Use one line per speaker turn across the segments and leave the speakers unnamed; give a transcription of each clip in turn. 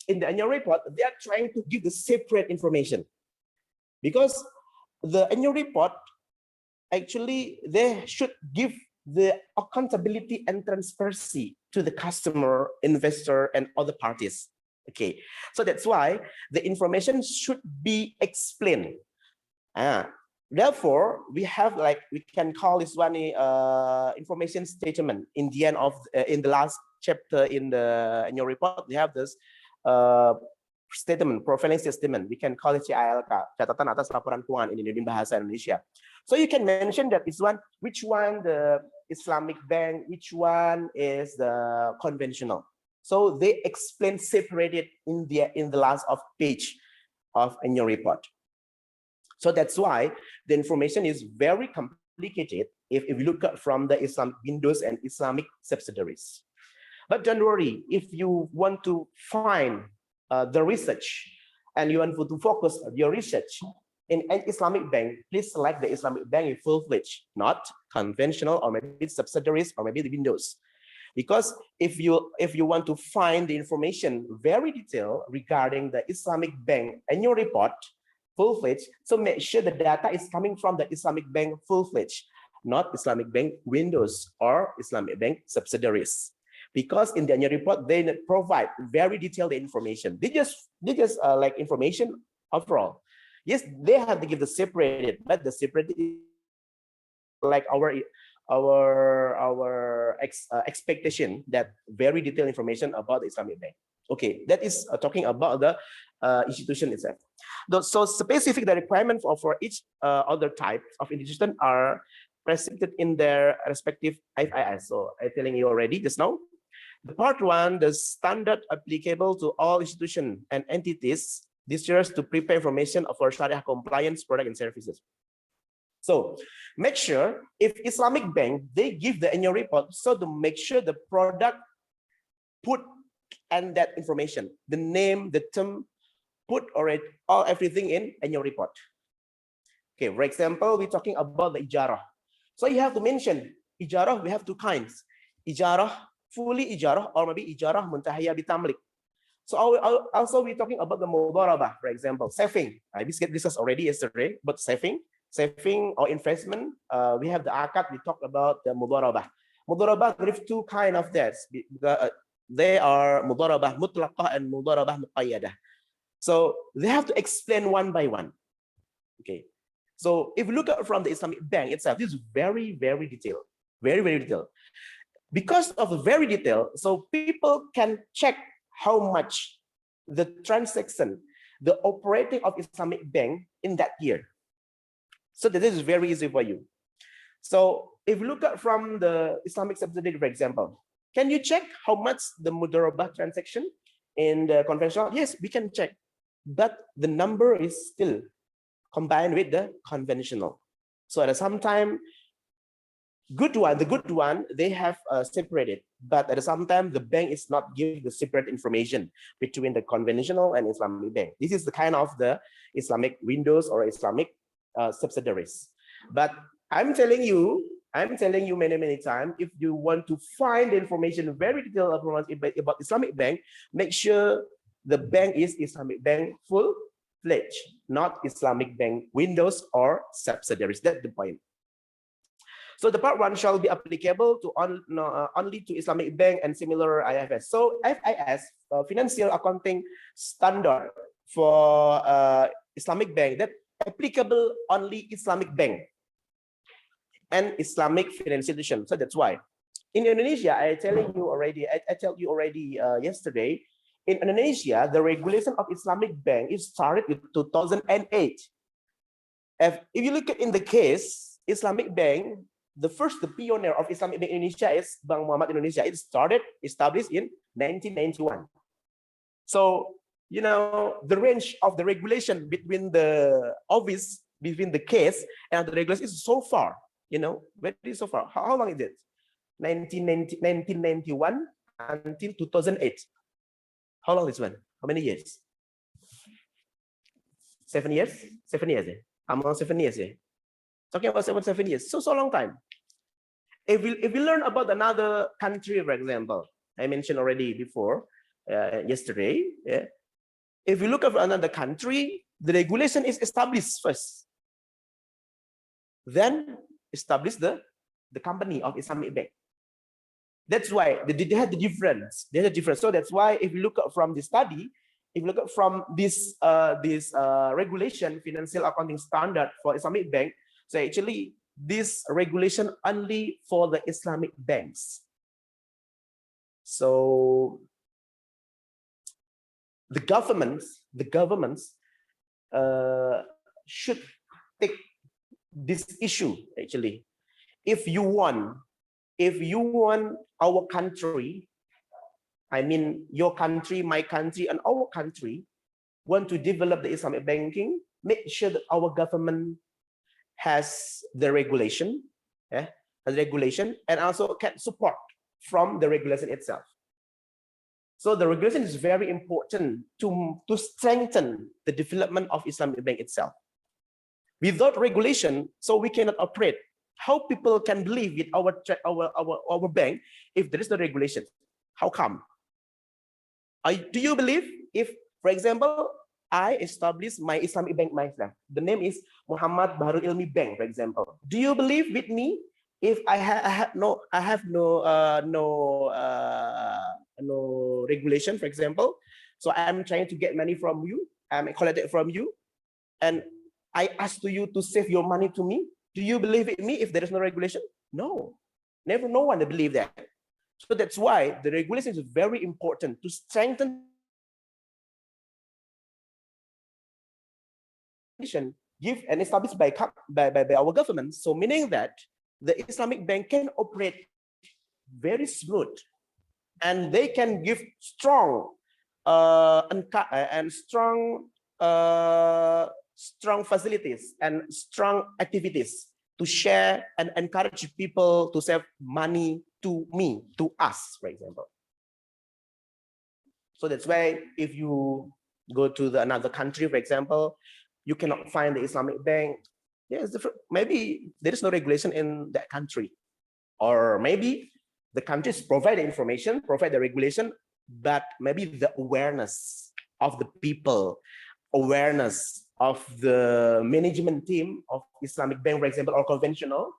in the annual report, they are trying to give the separate information, because the annual report, actually, they should give the accountability and transparency to the customer, investor, and other parties. Okay, so that's why the information should be explained. Therefore, we have, like, we can call this one information statement in the end of in the last chapter in the annual report. We have this statement, profiling statement. We can call it CILK, catatan atas laporan keuangan in bahasa Indonesia. So you can mention that it's one, which one the Islamic bank, which one is the conventional. So they explain separated in the last of page of annual report. So that's why the information is very complicated if we look at from the Islamic windows and Islamic subsidiaries. But don't worry, if you want to find the research and you want to focus your research in an Islamic bank, please select the Islamic bank in full-fledged, not conventional or maybe subsidiaries or maybe the windows. Because if you want to find the information very detailed regarding the Islamic bank annual report, full-fledged, so make sure the data is coming from the Islamic bank full-fledged, not Islamic bank windows or Islamic bank subsidiaries. Because in the annual report, they provide very detailed information. They just like information overall. Yes, they have to give the separated, but the separated is like our expectation that very detailed information about the Islamic bank. Okay, that is talking about the institution itself. So specific the requirements for each other type of institution are presented in their respective ISSAF. So I'm telling you already just now. The part one, the standard applicable to all institutions and entities desirous to prepare information for Sharia compliance product and services. So make sure if Islamic bank, they give the annual report, so to make sure the product put and that information, the name, the term, put already all everything in annual report. Okay, for example, we're talking about the ijarah. So you have to mention ijarah. We have two kinds: ijarah, fully ijarah, or maybe ijarah muntahiyah bitamlik. So also we're talking about the mudharabah, for example, saving. I discussed already yesterday, but saving or investment. We have the akad. We talked about the mudharabah. Mudharabah, there is two kind of that. They are mudharabah mutlaqah and mudharabah muqayyadah. So they have to explain one by one. Okay. So if you look at from the Islamic bank itself, this is very, very detailed, very, very detailed. Because of the very detailed, so people can check how much the transaction, the operating of Islamic bank in that year. So this is very easy for you. So if you look at from the Islamic subsidiary, for example, can you check how much the mudharabah transaction in the conventional? Yes, we can check, but the number is still combined with the conventional. So at some time, the good one, they have separated, but at the same time, the bank is not giving the separate information between the conventional and Islamic bank. This is the kind of the Islamic windows or Islamic subsidiaries. But I'm telling you many times, if you want to find the information very detailed about Islamic bank, make sure the bank is Islamic bank full-fledged, not Islamic bank windows or subsidiaries. That's the point. So the part one shall be applicable to only to Islamic bank and similar IFS. So FIS, Financial Accounting Standard for Islamic bank, that applicable only Islamic bank and Islamic financial institution. So that's why in Indonesia, I told you already yesterday, in Indonesia, the regulation of Islamic bank is started with 2008. If you look at in the case, Islamic bank, the pioneer of Islamic bank in Indonesia is Bank Muhammad Indonesia. It established in 1991. So, you know, the range of the regulation between the office, between the case and the regulation is so far, you know, very so far. How long is it? 1991 until 2008. How long is one? How many years? 7 years? 7 years. Almost 7 years. Talking about 7 years. So long time. If we learn about another country, for example, I mentioned already before, yesterday. Yeah. If you look at another country, the regulation is established first. Then establish the company of Islamic Bank. That's why they had the difference. They had a difference. So that's why if you look at from the study, if you look at from this regulation, financial accounting standard for Islamic Bank, so actually this regulation only for the Islamic banks. So the governments should take this issue actually. If you want our country, I mean your country, my country, and our country want to develop the Islamic banking, make sure that our government has the regulation, and also can support from the regulation itself. So the regulation is very important to strengthen the development of Islamic bank itself. Without regulation, so we cannot operate. How people can believe in our bank if there is no regulation? How come? Do you believe if, for example, I establish my Islamic bank myself? The name is Muhammad Bahrul Ilmi Bank, for example. Do you believe with me if I have no regulation, for example? So I'm trying to get money from you. I'm collected from you, and I ask to you to save your money to me. Do you believe in me if there is no regulation? No, never. No one will believe that. So that's why the regulation is very important to strengthen give and established by our government. So meaning that the Islamic bank can operate very smooth, and they can give strong and strong facilities and strong activities to share and encourage people to save money to me, to us, for example. So that's why if you go to another country, for example, you cannot find the Islamic bank. Yes, maybe there is no regulation in that country, or maybe the countries provide the information, provide the regulation, but maybe the awareness of the people, awareness of the management team of Islamic bank, for example, or conventional,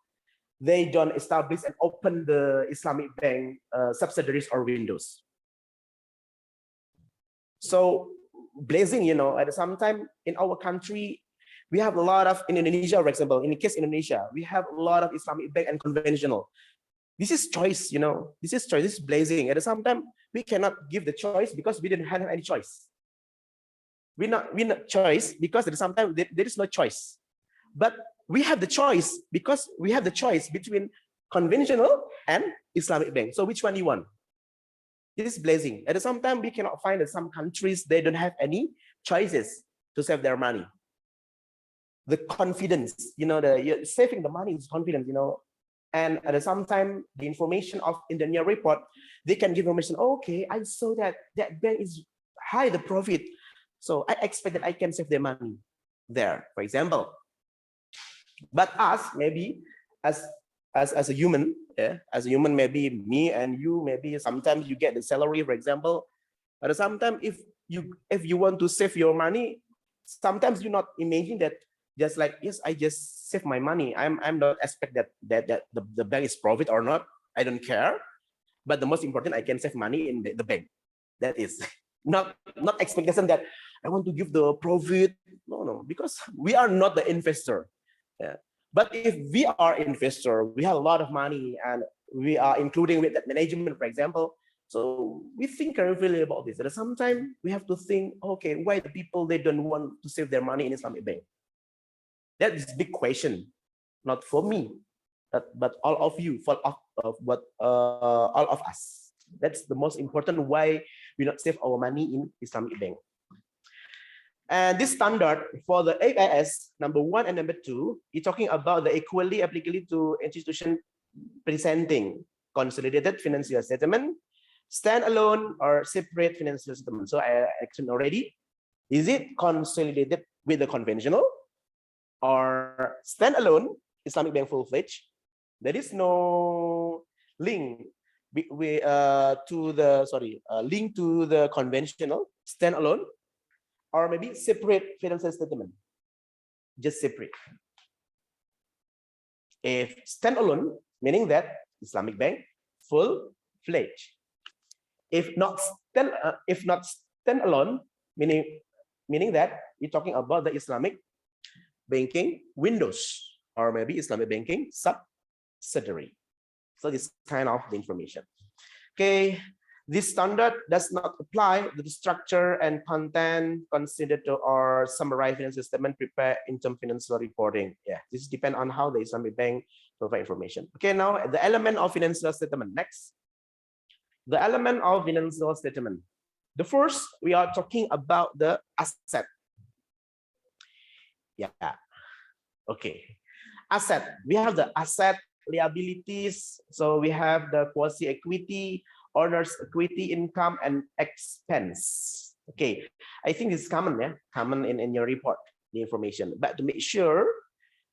they don't establish and open the Islamic bank subsidiaries or windows. So blazing, at the same time in our country, we have a lot of, in Indonesia, for example, in the case Indonesia, we have a lot of Islamic bank and conventional. This is choice, this is choice, this is blazing. At the same time, we cannot give the choice because we didn't have any choice. We not choice because at the same time there is no choice. But we have the choice because we have the choice between conventional and Islamic bank. So which one you want? This is blazing. At the same time, we cannot find that some countries, they don't have any choices to save their money. The confidence, saving the money is confidence, and at the same time, the information of in the near report, they can give information. Okay, I saw that bank is high the profit, so I expect that I can save their money there, for example. But us, maybe as a human, as a human, maybe me and you, maybe sometimes you get the salary, for example. At the same time, if you want to save your money, sometimes you not imagine that just like, yes, I just save my money. I'm not expect that the bank is profit or not. I don't care. But the most important, I can save money in the bank. That is not expectation that I want to give the profit. No, because we are not the investor. Yeah. But if we are investor, we have a lot of money and we are including with that management, for example. So we think carefully about this. At the same time, we have to think, okay, why the people, they don't want to save their money in Islamic bank? That is a big question, not for me, but all of you, all of us. That's the most important why we not save our money in Islamic bank. And this standard for the ISSAF number 1 and number 2 is talking about the equally applicable to institution presenting consolidated financial statement, standalone or separate financial statement. So I explained already. Is it consolidated with the conventional or standalone Islamic bank full-fledged? There is no link link to the conventional standalone, or maybe separate financial statement, just separate. If standalone, meaning that Islamic bank full-fledged. If not standalone, meaning that we're talking about the Islamic banking windows, or maybe Islamic banking subsidiary. So this kind of the information. Okay, this standard does not apply to the structure and content considered to or summarize financial statement prepared in term financial reporting. Yeah, this depends on how the Islamic bank provide information. Okay, now the element of financial statement. Next, the element of financial statement. The first, we are talking about the asset. Yeah, okay. Asset, we have the asset, liabilities. So we have the quasi equity, owner's equity, income, and expense. Okay, I think it's common, yeah, common in your report, the information. But to make sure,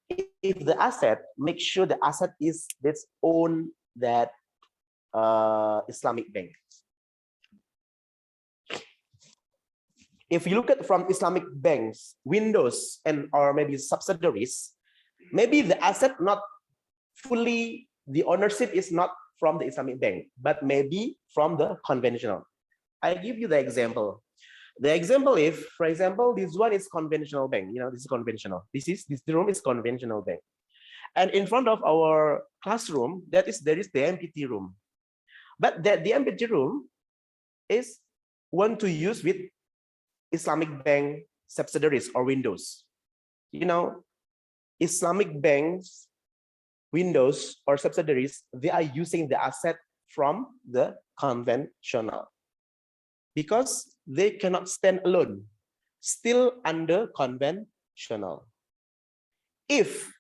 if the asset, make sure the asset is its own that Islamic bank. If you look at from Islamic banks, windows, and or maybe subsidiaries, maybe the asset not fully, the ownership is not from the Islamic bank, but maybe from the conventional. I give you the example. The example, if, for example, this one is conventional bank, you know, this is conventional. This room is conventional bank. And in front of our classroom, there is the MPT room. But the MPT room is one to use with Islamic bank subsidiaries or windows. You know, Islamic banks, windows or subsidiaries, they are using the asset from the conventional because they cannot stand alone, still under conventional. If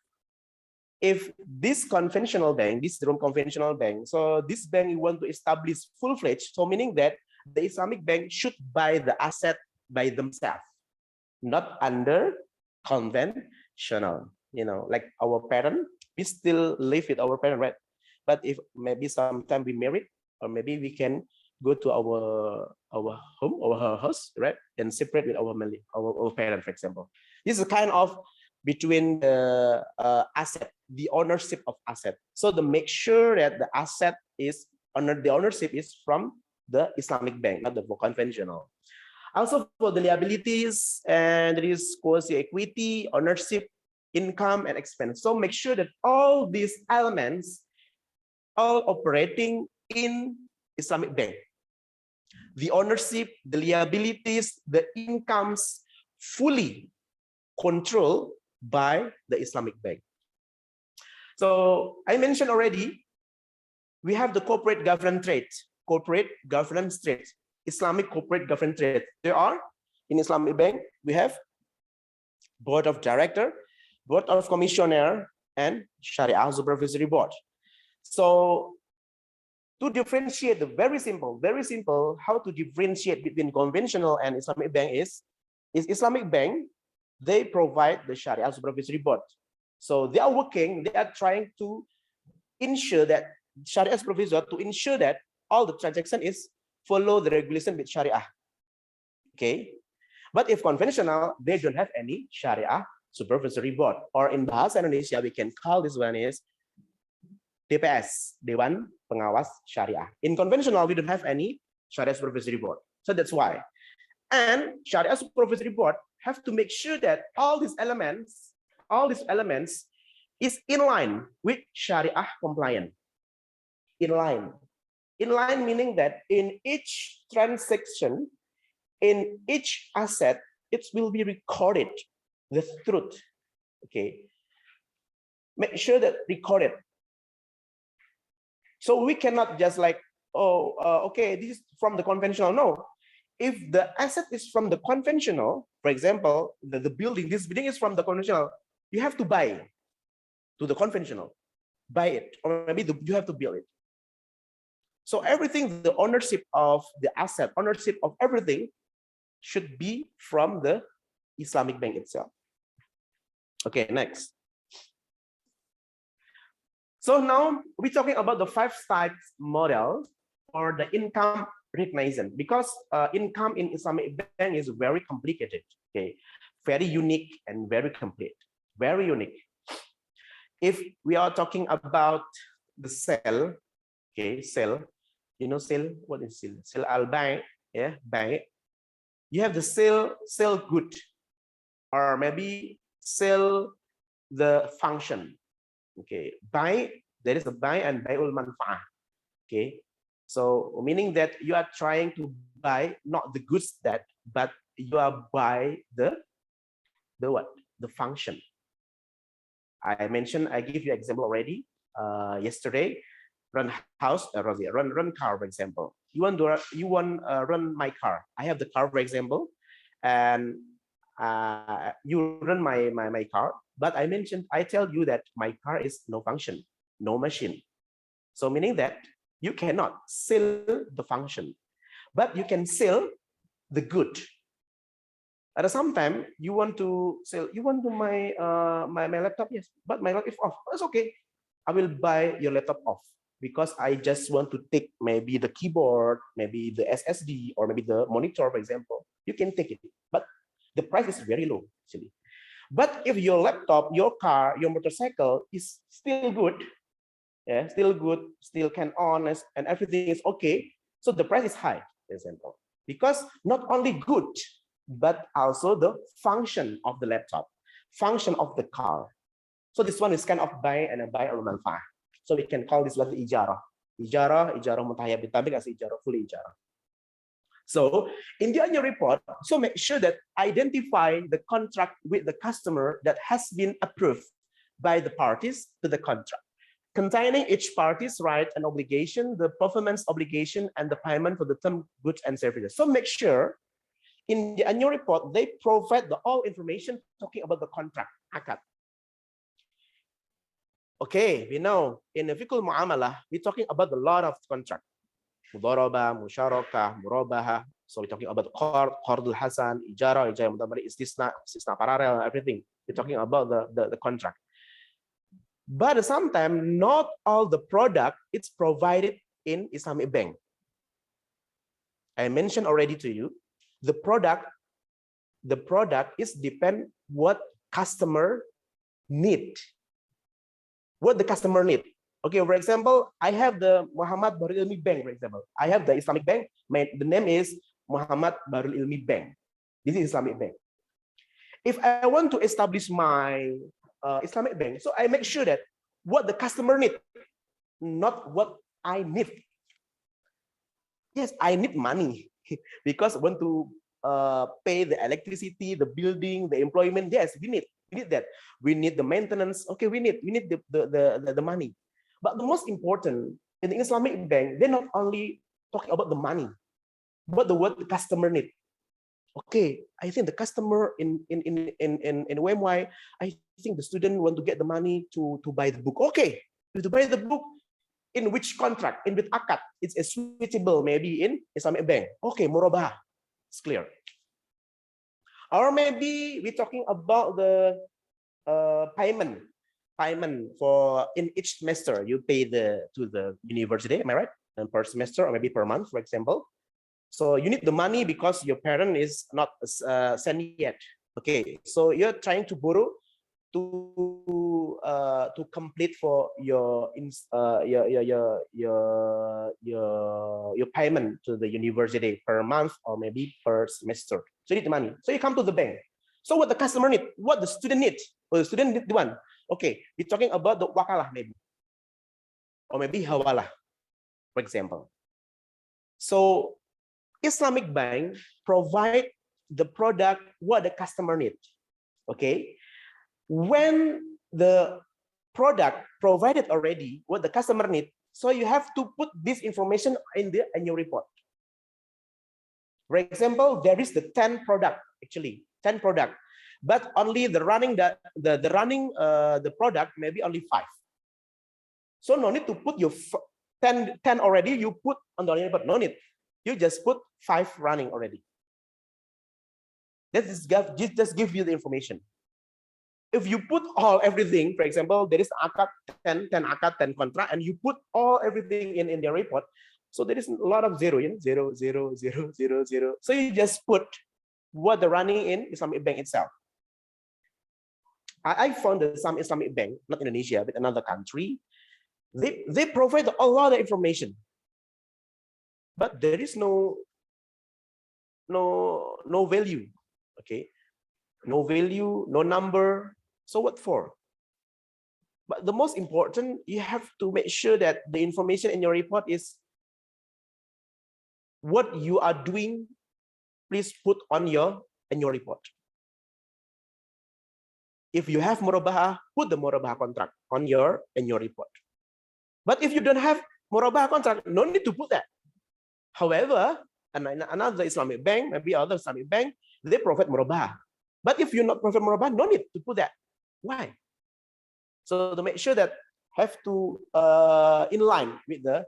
this conventional bank, this room conventional bank, so this bank you want to establish full-fledged, so meaning that the Islamic bank should buy the asset by themselves, not under conventional. You know, like our parent, we still live with our parent, right? But if maybe sometime we married, or maybe we can go to our home or our house, right, and separate with our parent, for example. This is kind of between the asset, the ownership of asset. So to make sure that the asset is the ownership is from the Islamic bank, not the conventional. Also for the liabilities, and there is quasi equity, ownership, income, and expense. So make sure that all these elements are operating in Islamic bank. The ownership, the liabilities, the incomes fully controlled by the Islamic bank. So I mentioned already, we have the corporate governance trait, Islamic corporate governance trait. There are, in Islamic bank, we have board of director, board of commissioner, and Sharia supervisory board. So to differentiate, very simple, how to differentiate between conventional and Islamic bank is Islamic bank, they provide the Sharia supervisory board. So they are working, they are trying to ensure that Sharia supervisor, to ensure that all the transaction is follow the regulation with Sharia. Okay. But if conventional, they don't have any Sharia supervisory board, or in Bahasa Indonesia, we can call this one is DPS, Dewan Pengawas Syariah. In conventional, we don't have any Sharia supervisory board. So that's why. And Sharia supervisory board have to make sure that all these elements is in line with Sharia compliant. In line meaning that in each transaction, in each asset, it will be recorded the truth. Okay, make sure that recorded. So we cannot just like, okay, this is from the conventional. No, if the asset is from the conventional, for example, the building, this building is from the conventional, you have to buy to the conventional, buy it, or maybe you have to build it. So everything, the ownership of the asset, ownership of everything should be from the Islamic bank itself. Okay, next. So now we're talking about the 5 types model for the income recognition, because income in Islamic bank is very complicated, okay, very unique and very complete, very unique. If we are talking about the sale, okay, sale, you know, sale, what is sale? Sale al buy, yeah, buy. You have the sale good, or maybe sell the function. Okay, buy, there is a buy and buyul manfaah. Okay, so meaning that you are trying to buy not the goods that, but you are buy the what? The function. I mentioned, I give you example already yesterday. Run house, run car, for example. You want run my car. I have the car, for example, and you run my car. But I tell you that my car is no function, no machine. So meaning that you cannot sell the function, but you can sell the good. At the same time, you want to sell, you want to my laptop, yes, but my laptop is off. That's okay. I will buy your laptop off because I just want to take maybe the keyboard, maybe the SSD, or maybe the monitor, for example. You can take it, but the price is very low actually. But if your laptop, your car, your motorcycle is still good, yeah, still good, still can on, and everything is okay, so the price is high, for example, because not only good, but also the function of the laptop, function of the car. So this one is kind of buy and a buy or manfaah. So we can call this one ijarah. Ijarah mutahayab ditabik as ijarah, fully ijarah. So in the annual report, so make sure that identify the contract with the customer that has been approved by the parties to the contract, containing each party's right and obligation, the performance obligation, and the payment for the term goods and services. So make sure in the annual report, they provide the all information talking about the contract, akad. Okay, we know in the fiqh muamalah, we're talking about a lot of contract. Mudharabah, musyarakah, murabaha. So we're talking about qardul hasan, ijara mutabari, istisna parallel, everything. We're talking about the contract. But sometimes not all the product it's provided in Islamic bank. I mentioned already to you, the product is depend what customer need. What the customer need. Okay, for example, I have the Muhammad Bahrul Ilmi Bank, for example. I have the Islamic bank. The name is Muhammad Bahrul Ilmi Bank. This is Islamic bank. If I want to establish my Islamic bank, so I make sure that what the customer need, not what I need. Yes, I need money because I want to pay the electricity, the building, the employment. Yes, we need that. We need the maintenance. Okay, we need the money. But the most important in the Islamic bank, they're not only talking about the money, but what the customer need. Okay, I think the customer in OMY, I think the student want to get the money to buy the book. Okay, to buy the book, in which contract, in which akad, it's suitable maybe in Islamic bank. Okay, murabah, it's clear. Or maybe we're talking about the payment for in each semester you pay to the university, am I right? And per semester or maybe per month, for example. So you need the money because your parent is not sent yet. Okay, so you're trying to borrow to complete for your payment to the university per month or maybe per semester. So you need the money. So you come to the bank. So what the customer need, what the student need, or the student need one. Okay, we're talking about the wakalah maybe, or maybe hawalah, for example. So Islamic bank provide the product what the customer need. Okay, when the product provided already what the customer need, so you have to put this information in the annual report. For example, there is the 10 product, actually 10 product, but only the product maybe only 5. So no need to put your 10 already, you put on the annual report, no need. You just put 5 running already. That is just give you the information. if you put all everything, for example, there is akad 10 akad, 10 contract, and you put all everything in their report, so there is a lot of zero, you know, 0, 0, 0, 0, 0. So you just put what they're running in Islamic Bank itself. I found that some Islamic bank, not Indonesia, but another country, they provide a lot of information, but there is no value, okay? No value, no number. So what for? But the most important, you have to make sure that the information in your report is what you are doing. Please put on your report. If you have murabahah, put the murabahah contract on your report. But if you don't have murabahah contract, no need to put that. However, another Islamic bank, maybe other Islamic bank, they provide murabahah. But if you not provide murabahah, no need to put that. Why? So to make sure that have to in line with the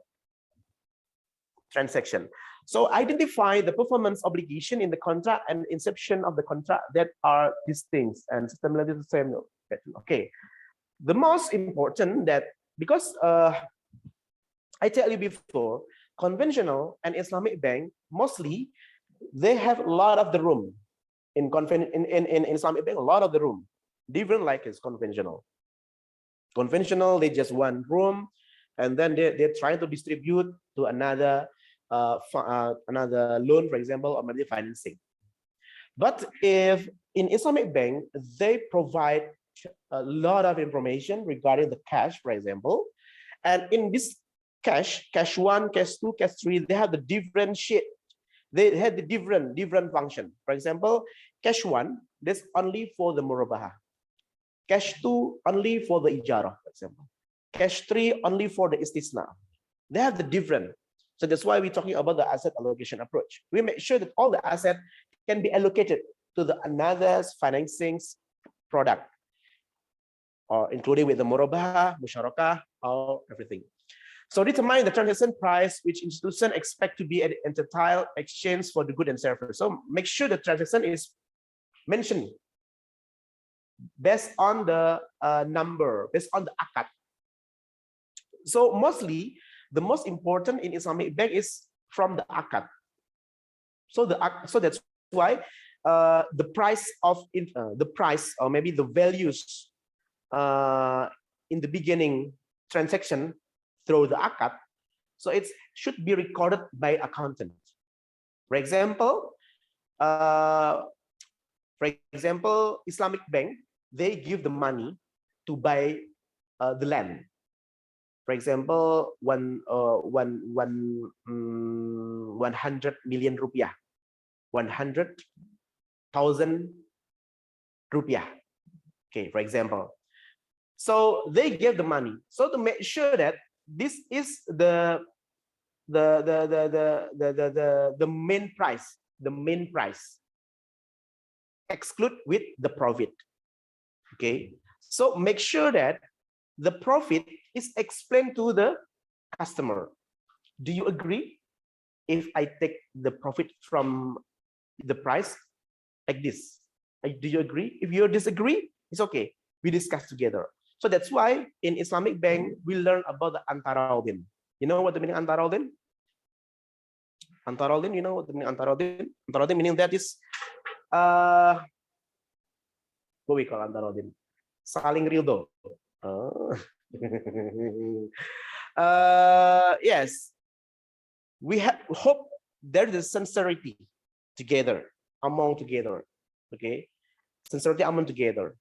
transaction. So identify the performance obligation in the contract and inception of the contract that are these things, and similarly the same. Okay, the most important that, because I tell you before, conventional and Islamic bank mostly they have a lot of the room in Islamic bank, a lot of the room, different like is conventional. Conventional, they just one room, and then they're trying to distribute to another loan, for example, or maybe financing. But if in Islamic bank, they provide a lot of information regarding the cash, for example, and in this cash 1, cash 2, cash 3, they have the different sheet. They have the different function. For example, cash 1, that's only for the murabahah. Cash 2 only for the ijarah, for example. Cash 3 only for the istisna. They have the different. So that's why we're talking about the asset allocation approach. We make sure that all the asset can be allocated to the another financing product, or including with the murabahah, musyarakah, or everything. So determine the transaction price which institution expect to be an entitled exchange for the good and service. So make sure the transaction is mentioned based on the number, based on the akad. So mostly, the most important in Islamic bank is from the akad. So that's why the price or maybe the values in the beginning transaction through the akad, so it should be recorded by accountant. For example, Islamic bank, they give the money to buy the land. For example, 100 million rupiah, 100,000 rupiah. Okay, for example. So they give the money. So to make sure that this is the main price, exclude with the profit. Okay, so make sure that the profit is explained to the customer. Do you agree if I take the profit from the price like this? Do you agree? If you disagree, it's okay. We discuss together. So that's why in Islamic bank, we learn about the antarodin. You know what the meaning antarodin? Antarodin, you know what the meaning antarodin? Antarodin meaning that is, what we call antarodin? Saling ridho. Yes, we hope there is sincerity among together, okay? Sincerity among together,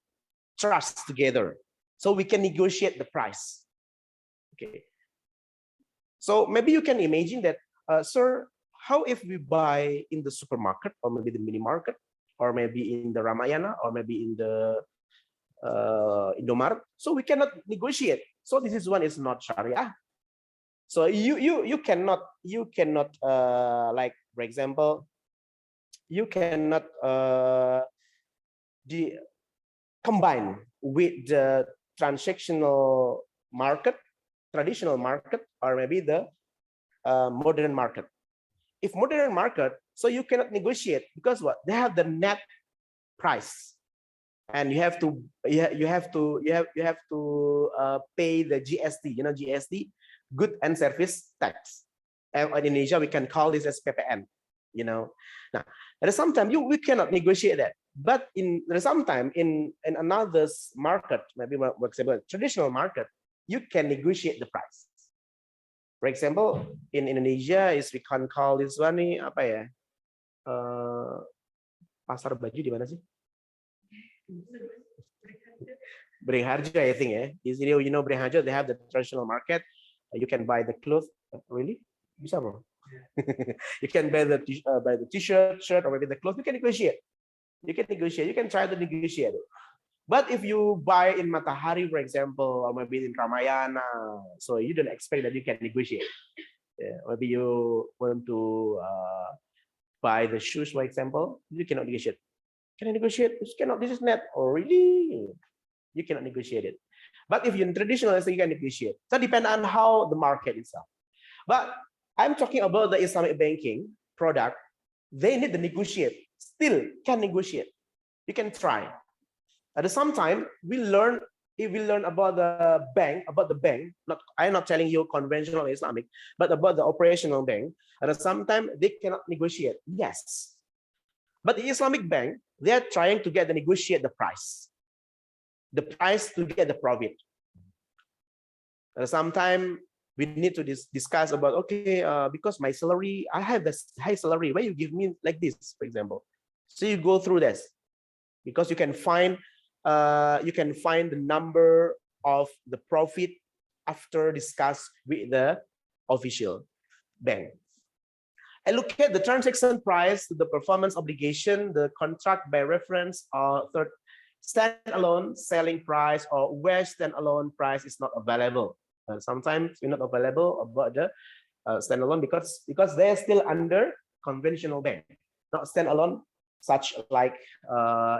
trust together, so we can negotiate the price, okay? So maybe you can imagine that, sir, how if we buy in the supermarket, or maybe the mini market, or maybe in the Ramayana, or maybe in the Indomaret, so we cannot negotiate. So this is one is not Sharia. So you cannot like, for example, you cannot combine with the transactional market, traditional market, or maybe the modern market. If modern market, so you cannot negotiate, because what? They have the net price. and you have to pay the GST. You know GST, good and service tax. And in Indonesia, we can call this as PPN. You know, now at some time we cannot negotiate that. But sometimes in another market, maybe for example traditional market, you can negotiate the price. For example, in Indonesia is we can call this one nih apa ya? Pasar baju di mana sih? Beringharjo, I think ya. You know Beringharjo, they have the traditional market. You can buy the clothes. Really? Bisa bro? You can buy the t-shirt, shirt, or maybe the clothes. You can negotiate. You can negotiate. You can try to negotiate it. But if you buy in Matahari, for example, or maybe in Ramayana, so you don't expect that you can negotiate. Yeah, maybe you want to buy the shoes, for example, you cannot negotiate. Can I negotiate? You cannot. This is net. Oh, really? You cannot negotiate it. But if you're in traditional, so you can negotiate. So depend on how the market itself. But I'm talking about the Islamic banking product. They need to negotiate. Still can negotiate. You can try. At the same time, we learn about the bank, I'm not telling you conventional Islamic, but about the operational bank. At the same time, they cannot negotiate. Yes. But the Islamic bank, they are trying to negotiate the price to get the profit. At the same time, we need to discuss about, okay, because my salary, I have this high salary, why you give me like this, for example. So you go through this because you can find the number of the profit after discuss with the official bank. And look at the transaction price, the performance obligation, the contract by reference, or third standalone selling price, or where standalone price is not available. Sometimes we're not available about the standalone because they're still under conventional bank, not standalone, such like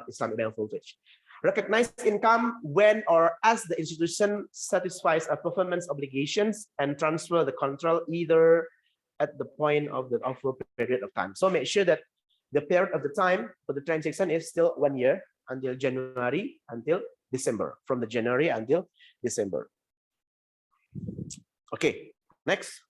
Islamic bank voltage. Recognized income when or as the institution satisfies a performance obligations and transfer the control either at the point of the offer period of time. So make sure that the period of the time for the transaction is still 1 year until January until December, from the January until December. Okay, next.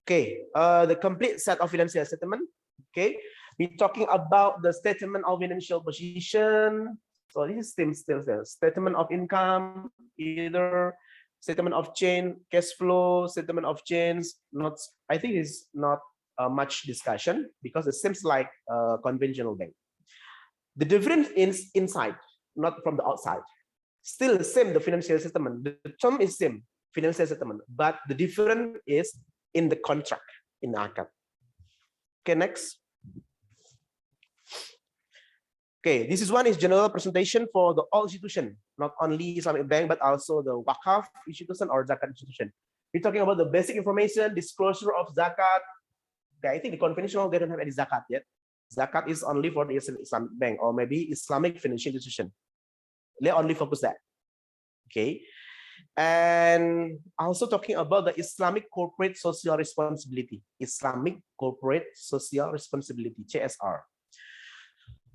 Okay, the complete set of financial statement. Okay. We're talking about the statement of financial position. So this is still statement of income, either statement of change, cash flow, statement of change. Not, I think it's not much discussion because it seems like a conventional bank. The difference is inside, not from the outside. Still the same, the financial statement. The term is same, financial statement, but the difference is in the contract, in the akad. Okay, next. Okay, this is one is general presentation for the all institution, not only Islamic bank, but also the Wakaf institution or Zakat institution. We're talking about the basic information, disclosure of Zakat. Okay, I think the conventional, they don't have any Zakat yet. Zakat is only for the Islamic bank or maybe Islamic financial institution. They only focus that. Okay, and also talking about the Islamic corporate social responsibility, Islamic corporate social responsibility, CSR.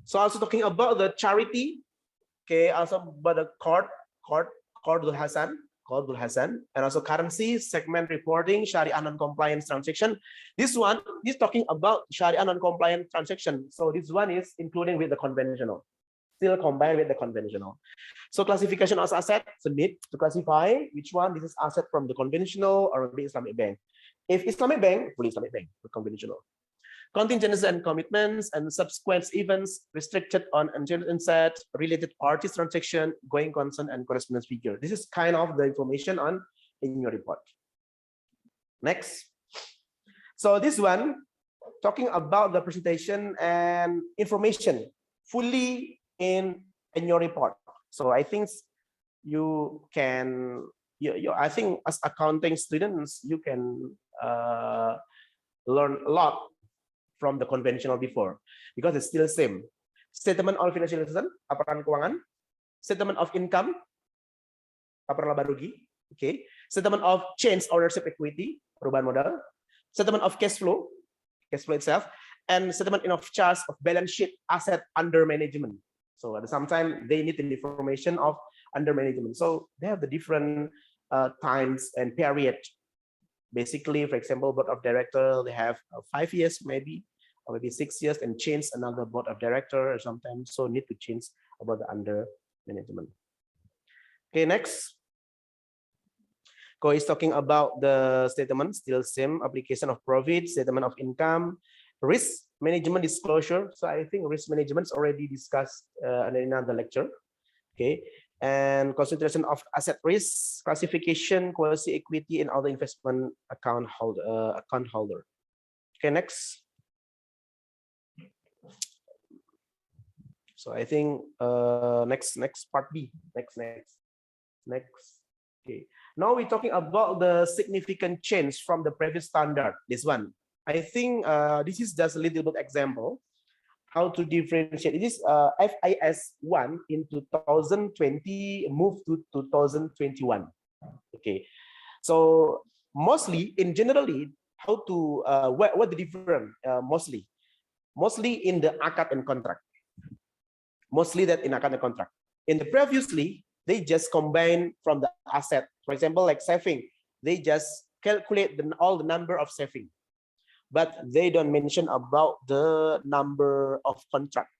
So also talking about the charity, okay, also about the Qardul Hasan, and also currency, segment reporting, Sharia non-compliance transaction. This one is talking about Sharia non-compliant transaction. So this one is including with the conventional, still combined with the conventional. So classification as asset, so need to classify which one this is asset from the conventional or the Islamic bank. If Islamic bank, fully Islamic bank, the conventional. Contingencies and commitments and subsequent events restricted on asset, related parties transaction, going concern, and correspondence figure. This is kind of the information on in your report. Next. So this one, talking about the presentation and information fully in your report. So I think you can, I think as accounting students, you can learn a lot from the conventional before, because it's still the same. Statement of financial assistance, laporan keuangan. Statement of income, laporan laba rugi. Okay. Statement of change ownership equity, perubahan modal. Statement of cash flow itself, and statement of charge of balance sheet asset under management. So at some time they need the information of under management. So they have the different times and period. Basically, for example, board of director, they have 5 years maybe, or maybe 6 years, and change another board of director or sometimes. So need to change about the under management. Okay, next. Is talking about the statement, still same application of profit, statement of income, risk management disclosure. So I think risk management is already discussed in another lecture. Okay, and concentration of asset risk, classification, quasi equity, and other investment account holder. Okay, next. So I think next part B. Next. Okay. Now we're talking about the significant change from the previous standard. This one, I think this is just a little bit example how to differentiate. It is FIS 1 in 2020 moved to 2021. Okay, so mostly in generally how to what the difference mostly in the akad and contract. Mostly that in akad and contract. In the previously, they just combine from the asset. For example, like saving, they just calculate all the number of saving, but they don't mention about the number of contract.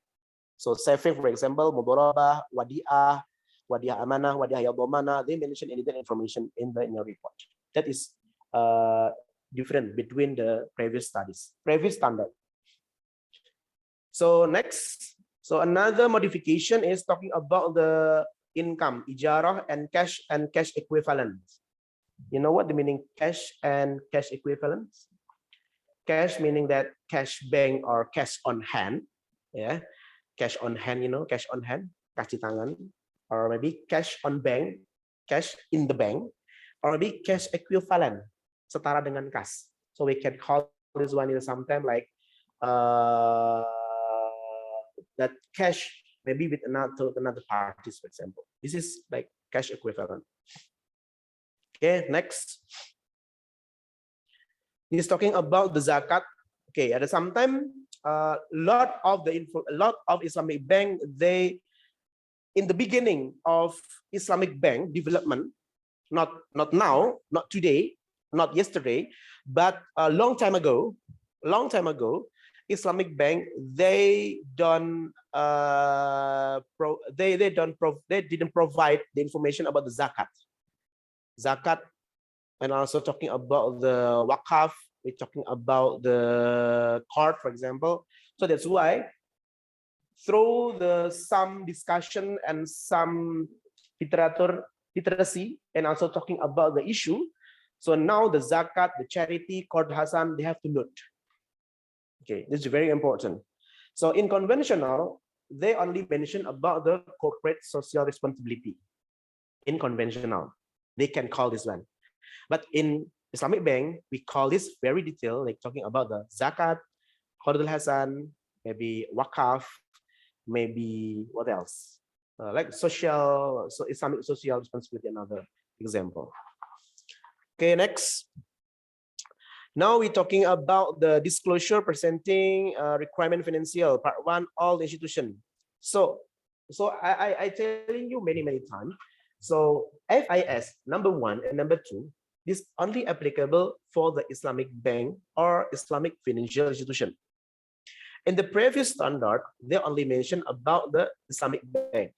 So saving, for example, mudharabah, wadiah amanah, wadiah yadhamana, they mention any information in the report. That is different between the previous standard. So next, so another modification is talking about the income, ijarah, and cash equivalents. You know what the meaning cash and cash equivalents? Cash meaning that cash bank or cash on hand, yeah, cash on hand, you know, cash on hand, cash di tangan, or maybe cash on bank, cash in the bank, or maybe cash equivalent, setara dengan kas. So we can call this one is sometimes like that cash maybe with another parties, for example. This is like cash equivalent. Okay, next. He's talking about the zakat. Okay, at some time, a lot of Islamic bank, they in the beginning of Islamic bank development, not now, not today, not yesterday, but a long time ago, Islamic bank they didn't provide the information about the zakat, and also talking about the wakaf. We're talking about the card, for example. So that's why through some discussion and some literacy, and also talking about the issue. So now the zakat, the charity, Qard Hasan, they have to note. Okay, this is very important. So in conventional, they only mention about the corporate social responsibility. In conventional, they can call this one. But in Islamic bank, we call this very detailed, like talking about the zakat, Qard Hasan, maybe wakaf, maybe what else? Like Islamic social responsibility, another example. Okay, next. Now we're talking about the disclosure presenting requirement financial, part 1, all the institution. So I telling you many times. So FIS number 1 and number 2, this only applicable for the Islamic bank or Islamic financial institution. In the previous standard, they only mention about the Islamic bank.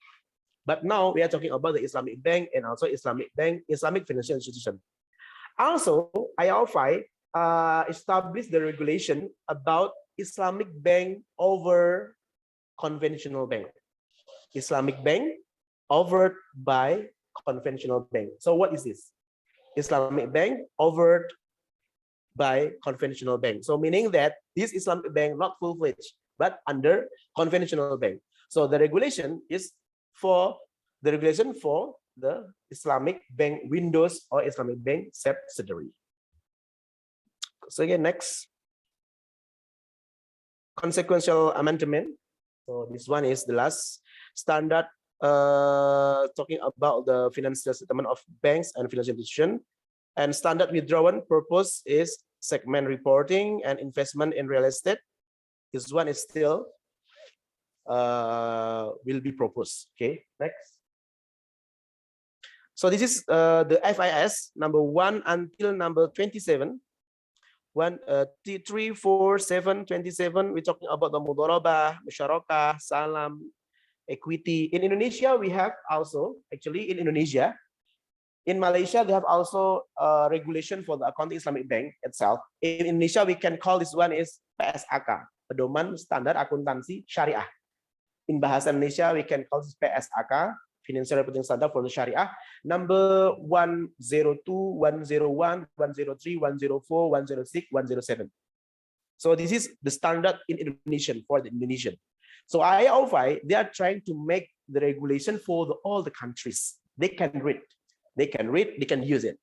But now we are talking about the Islamic bank and also Islamic financial institution. Also, ISSAF established the regulation about Islamic bank over conventional bank. Islamic bank over by conventional bank. So what is this? Islamic bank over by conventional bank. So meaning that this Islamic bank not full-fledged, but under conventional bank. So the regulation is for the Islamic bank windows or Islamic bank subsidiary. So again, next, consequential amendment. So this one is the last standard talking about the financial statement of banks and financial institutions. And standard withdrawal purpose is segment reporting and investment in real estate. This one is still will be proposed. Okay, next. So this is the FIS number 1 until number 27. 3, 4, 7, 27. We're talking about the mudharabah, musyarakah, salam, equity. In Indonesia, we have also, actually in Indonesia, in Malaysia, they have also regulation for the accounting Islamic bank itself. In Indonesia, we can call this one is PSAK, Pedoman Standar Akuntansi Syariah. In Bahasa Indonesia, we can call this PSAK, Financial Reporting Standard for the Sharia, number 102, 101, 103, 104, 106, 107. So this is the standard in Indonesian for the Indonesian. So IOFI, they are trying to make the regulation for all the countries. They can read, they can use it.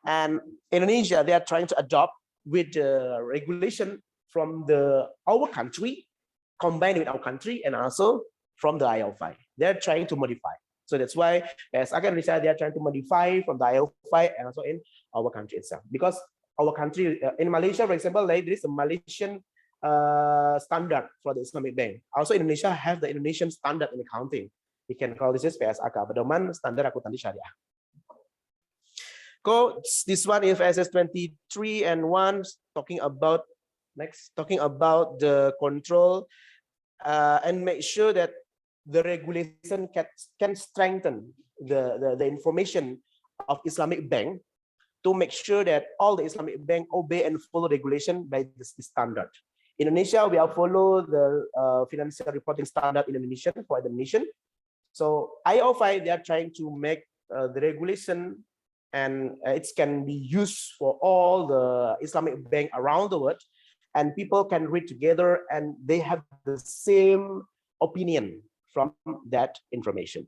And Indonesia, they are trying to adopt with the regulation from our country, combined with our country, and also from the IOFI. They are trying to modify. So that's why as Indonesia, they are trying to modify from the IOFI and also in our country itself. Because our country, in Malaysia, for example, like there is a Malaysian standard for the Islamic bank. Also, Indonesia have the Indonesian standard in accounting. We can call this as PSAK, Pedoman Standar Akuntansi Syariah. This one is ISS 23 and 1, talking about the control and make sure that the regulation can strengthen the information of Islamic bank to make sure that all the Islamic bank obey and follow regulation by this standard. In Indonesia, we have followed the financial reporting standard in Indonesia for the nation. So IOFI, they are trying to make the regulation and it can be used for all the Islamic bank around the world, and people can read together and they have the same opinion from that information.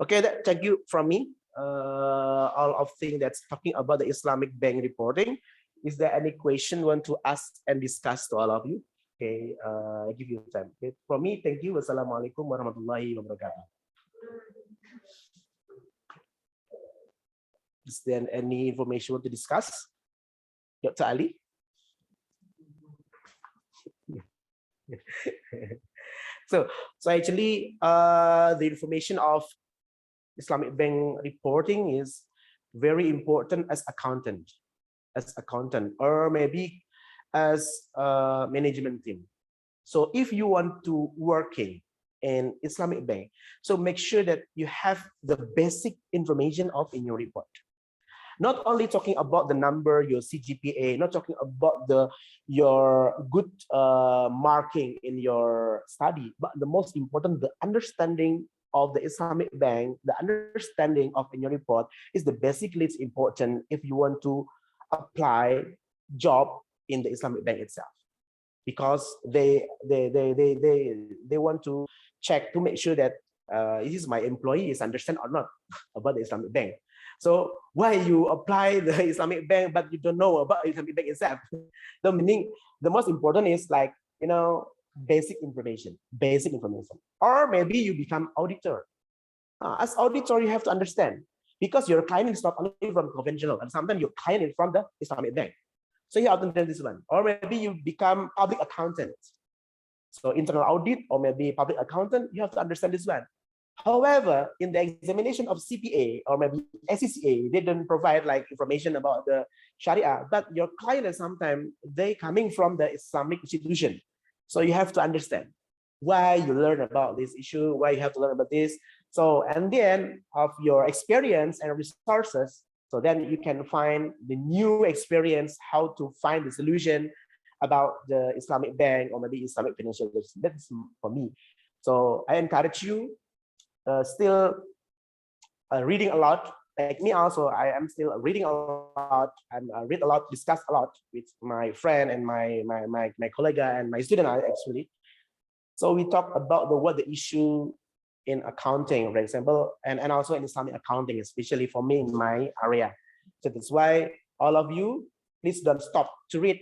Okay, thank you from me. All of things that's talking about the Islamic bank reporting. Is there any question you want to ask and discuss to all of you? Okay, I give you time. Okay, from me, thank you. Wassalamualaikum warahmatullahi wabarakatuh. Is there any information you want to discuss? Dr. Ali? So actually, the information of Islamic bank reporting is very important as accountant, or maybe as a management team. So if you want to working in Islamic bank, so make sure that you have the basic information in your report. Not only talking about the number, your CGPA, not talking about your good marking in your study, but the most important, the understanding of the Islamic bank, the understanding of in your report is the basically it's important if you want to apply job in the Islamic bank itself, because they want to check to make sure that is my employee is understand or not about the Islamic bank. So why you apply the Islamic bank but you don't know about Islamic bank itself? The meaning, the most important is like, you know, basic information. Or maybe you become auditor. As auditor, you have to understand, because your client is not only from conventional, and sometimes your client is from the Islamic bank. So you have to understand this one. Or maybe you become public accountant. So internal audit or maybe public accountant, you have to understand this one. However, in the examination of CPA or maybe SCCA, they don't provide like information about the Sharia, but your client is sometimes they coming from the Islamic institution. So you have to understand why you learn about this issue, why you have to learn about this. So, and then of your experience and resources, so then you can find the new experience, how to find the solution about the Islamic bank or maybe Islamic financial. That's for me. So I encourage you still reading a lot. Like me also, I am still reading a lot and read a lot, discuss a lot with my friend and my colleague and my student actually. So we talk about what the issue in accounting, for example, and also in Islamic accounting, especially for me in my area. So that's why all of you, please don't stop to read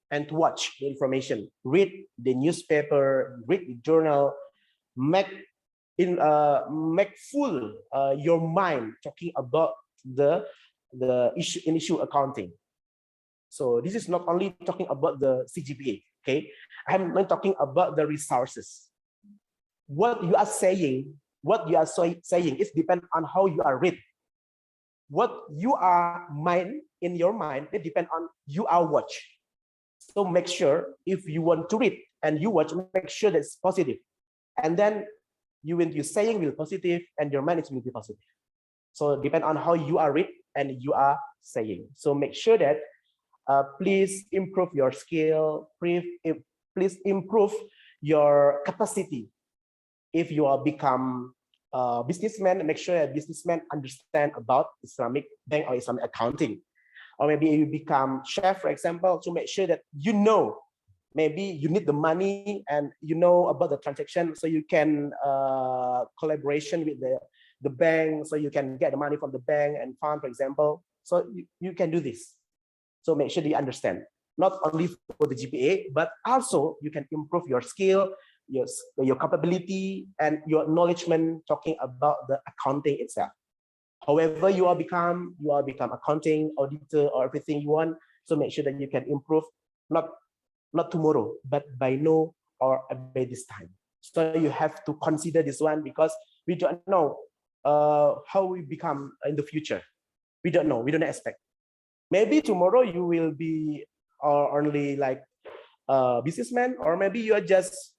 and to watch the information. Read the newspaper, read the journal, make full your mind talking about the issue accounting. So this is not only talking about the CGPA, okay? I'm not talking about the resources. what you are saying, saying is depend on how you are read. What you are mind in your mind, it depend on you are watch. So make sure if you want to read and you watch, make sure that's positive. And then when you saying will positive and your mind is will be positive. So depend on how you are read and you are saying. So make sure that please improve your skill, please improve your capacity. If you are become a businessman, make sure a businessman understand about Islamic bank or Islamic accounting. Or maybe you become chef, for example, to make sure that you know, maybe you need the money and you know about the transaction, so you can collaboration with the bank, so you can get the money from the bank and fund, for example. So you can do this. So make sure you understand, not only for the GPA, but also you can improve your skill, your capability, and your acknowledgement talking about the accounting itself. However, you are become accounting, auditor, or everything you want. So make sure that you can improve, not tomorrow, but by now or by this time. So you have to consider this one, because we don't know how we become in the future. We don't know. We don't expect. Maybe tomorrow you will be only like a businessman, or maybe you are just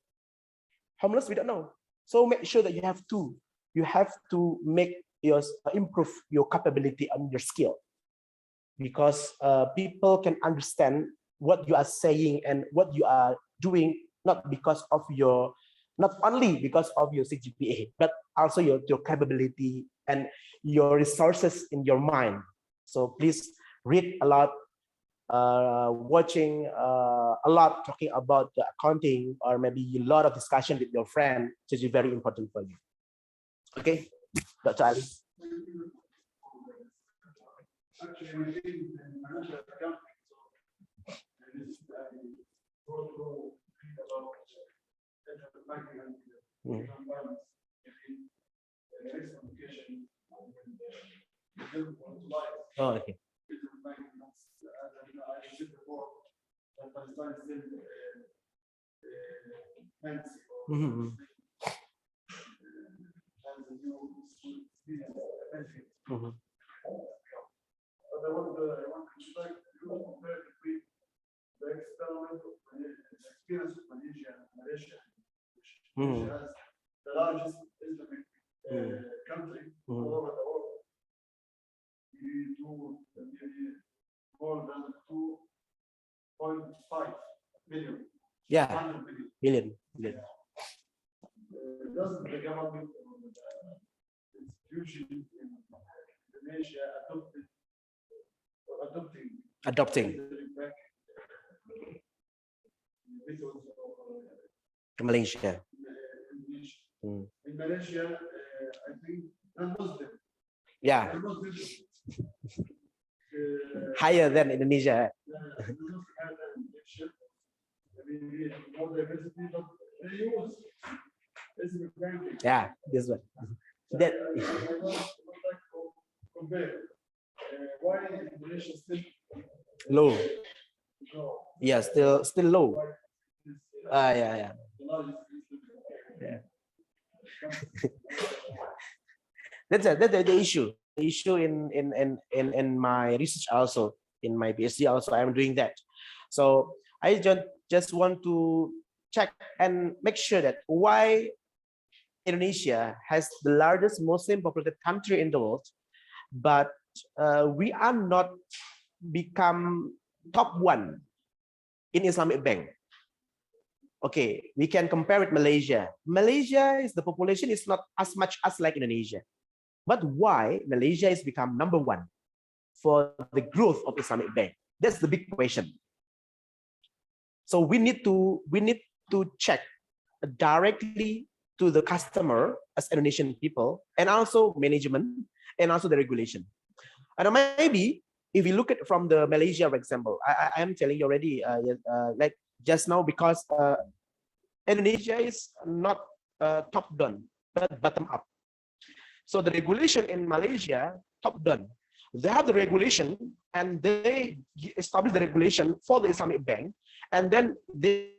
homeless. We don't know. So make sure that you have to make improve your capability and your skill, because people can understand what you are saying and what you are doing, not only because of your CGPA, but also your capability and your resources in your mind. So please read a lot, watching a lot, talking about the accounting, or maybe a lot of discussion with your friend, which is very important for you. Okay, Dr. Ali. Oh, okay.
But I want to like you compare between the experiment of the experience of Malaysia, which has the largest Islamic country all over the world. We do maybe more than 2.5 billion.
Yeah,
100
billion.
Doesn't the government institution in Indonesia adopting
Malaysia.
In Malaysia, I think non-Muslim.
Yeah. Higher than Indonesia. Yeah, this one. That.
Why Indonesia still
low? Yeah, still low. Yeah. That's the issue. The issue in my research also, in my PhD also, I'm doing that. So I just want to check and make sure that why Indonesia has the largest Muslim populated country in the world, but we are not become top one in Islamic bank. Okay, we can compare with Malaysia. Malaysia is the population is not as much as like Indonesia, but why Malaysia is become number one for the growth of Islamic bank? That's the big question. So we need to check directly to the customer as Indonesian people, and also management, and also the regulation. And maybe if you look at from the Malaysia, for example, I am telling you already, like just now, because Indonesia is not top down, but bottom up. So the regulation in Malaysia, top down. They have the regulation and they establish the regulation for the Islamic bank, and then they